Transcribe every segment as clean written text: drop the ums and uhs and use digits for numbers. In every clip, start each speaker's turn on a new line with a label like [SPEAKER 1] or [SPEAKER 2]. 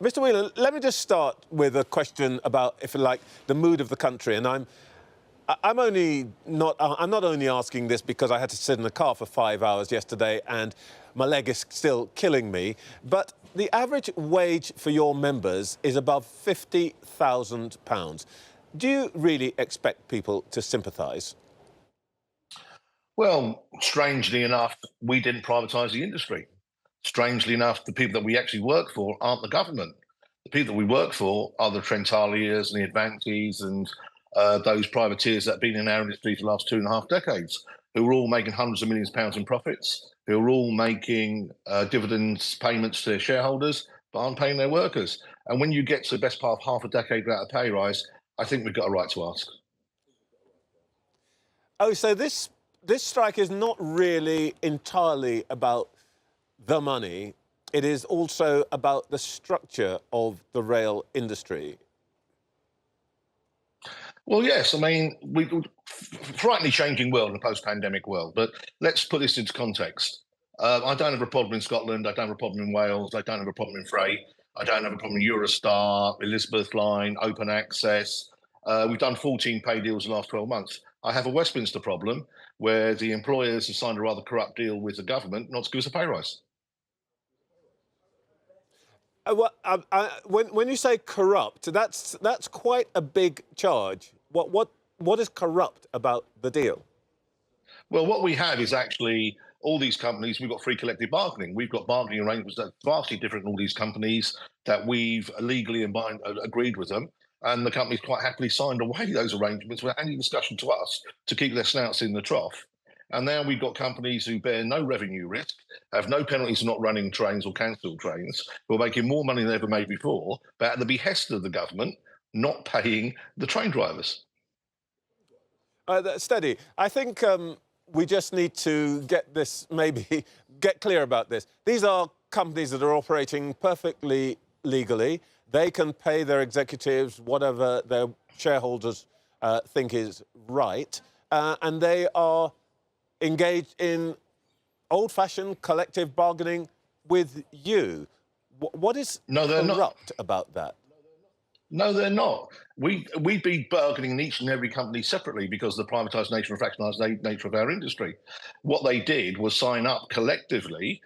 [SPEAKER 1] Mr. Whelan, let me just start with a question about, if you like, the mood of the country. And I'm not only asking this because I had to sit in the car for 5 hours yesterday and my leg is still killing me, but the average wage for your members is above £50,000. Do you really expect people to sympathise?
[SPEAKER 2] Well, strangely enough, we didn't privatise the industry. Strangely enough, the people that we actually work for aren't the government. The people that we work for are the Trentalias and the Advantes and those privateers that have been in our industry for the last 2.5 decades, who are all making hundreds of millions of pounds in profits, who are all making dividends payments to their shareholders, but aren't paying their workers. And when you get to the best part of half a decade without a pay rise, I think we've got a right to ask.
[SPEAKER 1] Oh, so this strike is not really entirely about the money. It is also about the structure of the rail industry.
[SPEAKER 2] Well, yes, I mean, we've frightening changing world in a post-pandemic world, but let's put this into context. I don't have a problem in Scotland. I don't have a problem in Wales. I don't have a problem in Freight. I don't have a problem in Eurostar, Elizabeth Line, Open Access. We've done 14 pay deals in the last 12 months. I have a Westminster problem where the employers have signed a rather corrupt deal with the government not to give us a pay rise.
[SPEAKER 1] When you say corrupt, that's quite a big charge. What is corrupt about the deal?
[SPEAKER 2] Well, what we have is actually all these companies, we've got free collective bargaining. We've got bargaining arrangements that are vastly different than all these companies that we've legally agreed with them. And the companies quite happily signed away those arrangements without any discussion to us to keep their snouts in the trough. And now we've got companies who bear no revenue risk, have no penalties for not running trains or cancelled trains, who are making more money than they ever made before, but at the behest of the government, not paying the train drivers.
[SPEAKER 1] Steady. I think we just need to get clear about this. These are companies that are operating perfectly legally. They can pay their executives whatever their shareholders think is right, and they are engaged in old-fashioned collective bargaining with you. What is corrupt about that?
[SPEAKER 2] No, they're not. We'd be bargaining in each and every company separately because of the privatised nature and fractionalised nature of our industry. What they did was sign up collectively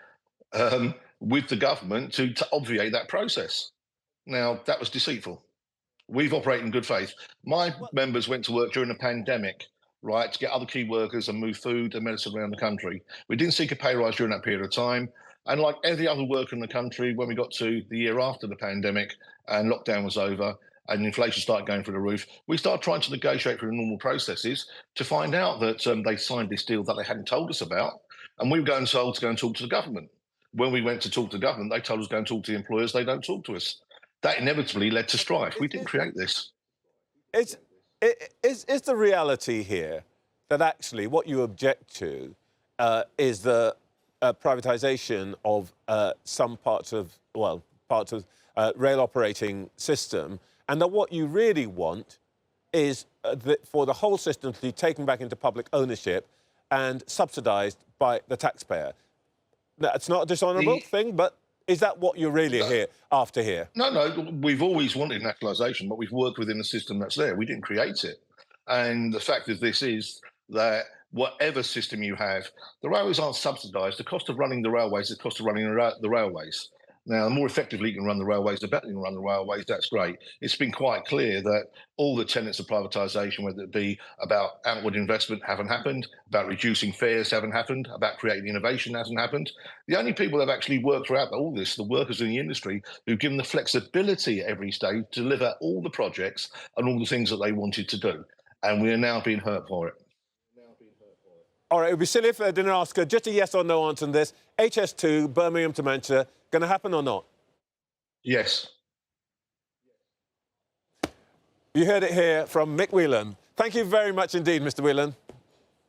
[SPEAKER 2] with the government to obviate that process. Now, that was deceitful. We've operated in good faith. My members went to work during the pandemic, right, to get other key workers and move food and medicine around the country. We didn't seek a pay rise during that period of time. And like every other worker in the country, when we got to the year after the pandemic and lockdown was over and inflation started going through the roof, we started trying to negotiate through the normal processes to find out that they signed this deal that they hadn't told us about. And we were going told to go and talk to the government. When we went to talk to the government, they told us to go and talk to the employers. They don't talk to us. That inevitably led to strife. We didn't create this.
[SPEAKER 1] Is the reality here that actually what you object to is the privatisation of some parts of rail operating system, and that what you really want is for the whole system to be taken back into public ownership and subsidised by the taxpayer? That's not a dishonourable thing, but is that what you're really after here?
[SPEAKER 2] No, we've always wanted nationalisation, but we've worked within the system that's there. We didn't create it. And the fact of this is that whatever system you have, the railways aren't subsidised. The cost of running the railways is the cost of running the railways. Now, the more effectively you can run the railways, the better you can run the railways. That's great. It's been quite clear that all the tenets of privatisation, whether it be about outward investment, haven't happened, about reducing fares haven't happened, about creating innovation hasn't happened. The only people that have actually worked throughout all this, the workers in the industry, who've given the flexibility at every stage to deliver all the projects and all the things that they wanted to do. And we are now being hurt for it.
[SPEAKER 1] All right, it would be silly if I didn't ask just a yes or no answer on this. HS2, Birmingham to Manchester, going to happen or not?
[SPEAKER 2] Yes.
[SPEAKER 1] You heard it here from Mick Whelan. Thank you very much indeed, Mr. Whelan.